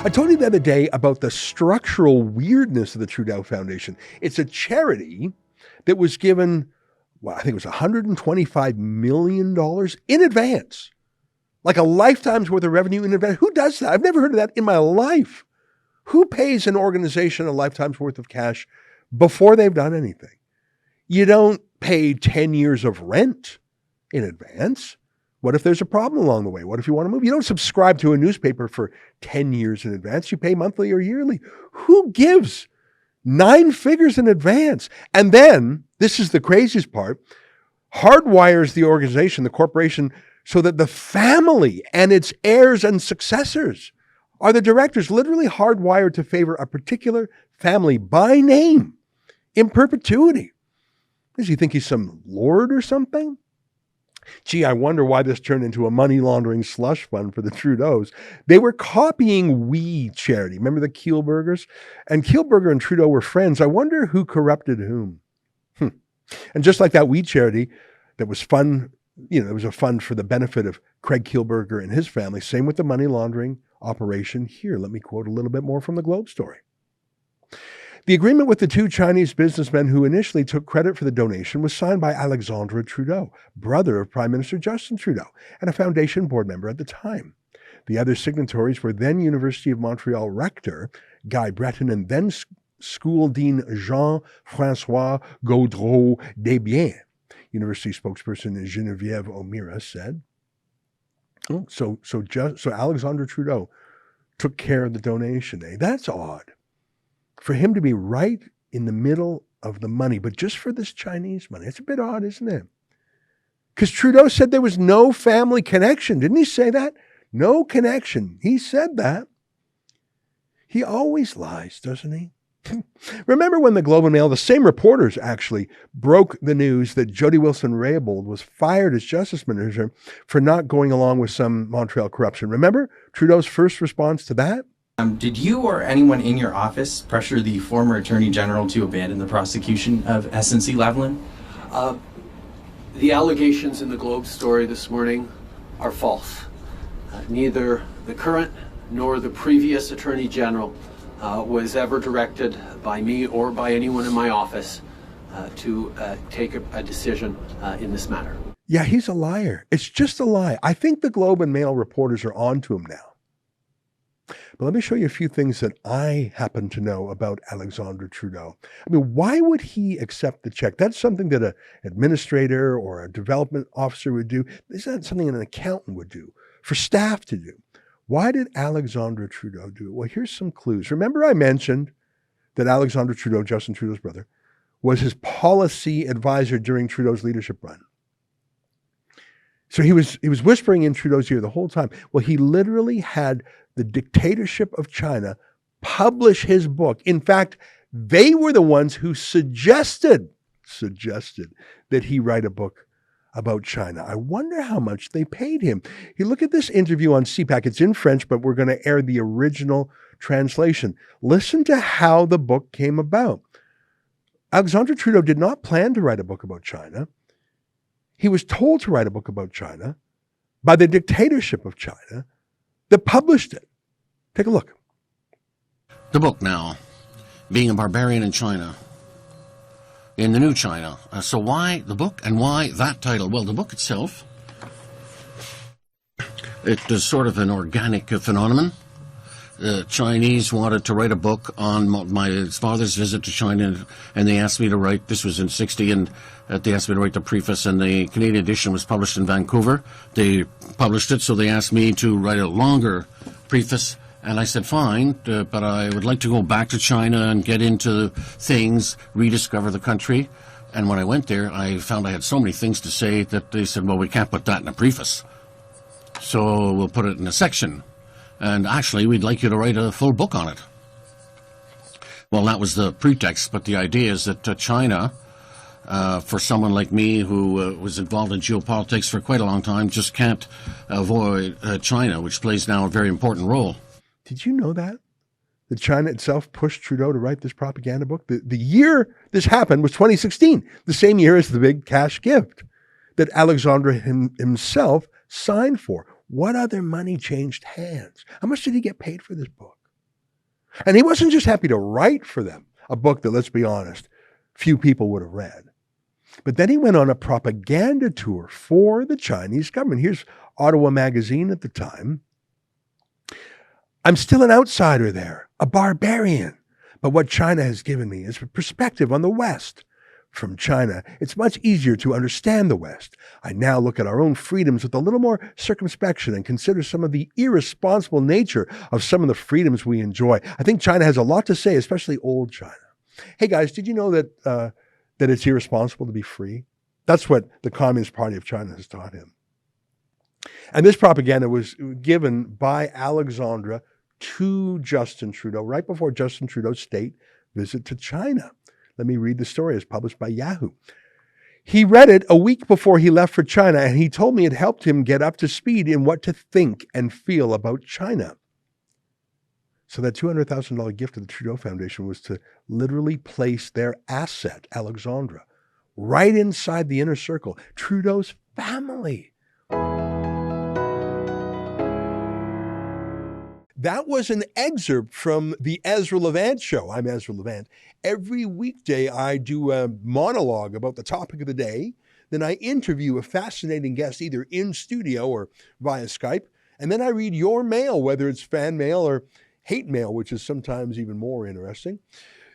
I told you the other day about the structural weirdness of the Trudeau Foundation. It's a charity that was given, well, I think it was $125 million in advance, like a lifetime's worth of revenue in advance. Who does that? I've never heard of that in my life. Who pays an organization a lifetime's worth of cash before they've done anything? You don't pay 10 years of rent in advance. What if there's a problem along the way? What if you want to move? You don't subscribe to a newspaper for 10 years in advance. You pay monthly or yearly. Who gives 9 figures in advance? And then, this is the craziest part, hardwires the organization, the corporation, so that the family and its heirs and successors are the directors, literally hardwired to favor a particular family by name in perpetuity. Does he think he's some lord or something? Gee, I wonder why this turned into a money laundering slush fund for the Trudeaus. They were copying We Charity. Remember the Kielburgers? And Kielburger and Trudeau were friends. I wonder who corrupted whom. And just like that We Charity that was fun, it was a fund for the benefit of Craig Kielburger and his family. Same with the money laundering operation here. Let me quote a little bit more from the Globe story. The agreement with the 2 Chinese businessmen who initially took credit for the donation was signed by Alexandre Trudeau, brother of Prime Minister Justin Trudeau, and a foundation board member at the time. The other signatories were then University of Montreal rector Guy Breton and then school dean Jean-François Gaudreau Desbiens. University spokesperson Geneviève O'Meara said. So Alexandre Trudeau took care of the donation. That's odd. For him to be right in the middle of the money, but just for this Chinese money. It's a bit odd, isn't it? Because Trudeau said there was no family connection. Didn't he say that? No connection. He said that. He always lies, doesn't he? Remember when the Globe and Mail, the same reporters actually, broke the news that Jody Wilson-Raybould was fired as Justice Minister for not going along with some Montreal corruption. Remember Trudeau's first response to that? Did you or anyone in your office pressure the former Attorney General to abandon the prosecution of SNC-Lavalin? The allegations in the Globe story this morning are false. Neither the current nor the previous Attorney General was ever directed by me or by anyone in my office to take a decision in this matter. Yeah, he's a liar. It's just a lie. I think the Globe and Mail reporters are on to him now. But let me show you a few things that I happen to know about Alexandre Trudeau. I mean, why would he accept the check? That's something that an administrator or a development officer would do. It's not something an accountant would do, for staff to do. Why did Alexandre Trudeau do it? Well, here's some clues. Remember I mentioned that Alexandre Trudeau, Justin Trudeau's brother, was his policy advisor during Trudeau's leadership run. So he was whispering in Trudeau's ear the whole time. Well, he literally had the dictatorship of China publish his book. In fact, they were the ones who suggested that he write a book about China. I wonder how much they paid him. You look at this interview on CPAC. It's in French, but we're going to air the original translation. Listen to how the book came about. Alexandre Trudeau did not plan to write a book about China. He was told to write a book about China by the dictatorship of China that published it. Take a look. The book now, being a barbarian in China, in the new China. So why the book and why that title? Well, the book itself, it is sort of an organic phenomenon. The Chinese wanted to write a book on my father's visit to China, and they asked me to write, this was in 60, and they asked me to write the preface, and the Canadian edition was published in Vancouver. They published it, so they asked me to write a longer preface, and I said, fine, but I would like to go back to China and get into things, rediscover the country. And when I went there, I found I had so many things to say that they said, well, we can't put that in a preface, so we'll put it in a section. And actually, we'd like you to write a full book on it. Well, that was the pretext, but the idea is that China, for someone like me who was involved in geopolitics for quite a long time, just can't avoid China, which plays now a very important role. Did you know that? That China itself pushed Trudeau to write this propaganda book? The year this happened was 2016, the same year as the big cash gift that Alexandre himself signed for. What other money changed hands? How much did he get paid for this book? And he wasn't just happy to write for them, a book that, let's be honest, few people would have read. But then he went on a propaganda tour for the Chinese government. Here's Ottawa Magazine at the time. I'm still an outsider there, a barbarian. But what China has given me is a perspective on the West. From China, it's much easier to understand the West. I now look at our own freedoms with a little more circumspection and consider some of the irresponsible nature of some of the freedoms we enjoy. I think China has a lot to say, especially old China. Hey guys, did you know that that it's irresponsible to be free? That's what the Communist Party of China has taught him. And this propaganda was given by Alexandra to Justin Trudeau right before Justin Trudeau's state visit to China. Let me read the story. It's published by Yahoo. He read it a week before he left for China, and he told me it helped him get up to speed in what to think and feel about China. So that $200,000 gift to the Trudeau Foundation was to literally place their asset, Alexandra, right inside the inner circle, Trudeau's family. That was an excerpt from the Ezra Levant show. I'm Ezra Levant. Every weekday, I do a monologue about the topic of the day. Then I interview a fascinating guest either in studio or via Skype. And then I read your mail, whether it's fan mail or hate mail, which is sometimes even more interesting.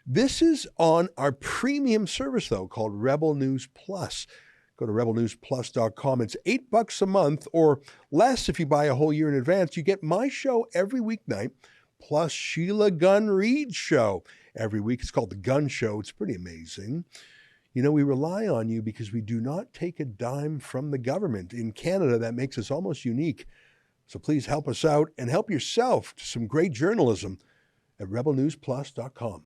This is on our premium service, though, called Rebel News Plus. Go to rebelnewsplus.com. It's $8 a month or less if you buy a whole year in advance. You get my show every weeknight, plus Sheila Gunn Reid's show every week. It's called The Gun Show. It's pretty amazing. You know, we rely on you because we do not take a dime from the government. In Canada, that makes us almost unique. So please help us out and help yourself to some great journalism at rebelnewsplus.com.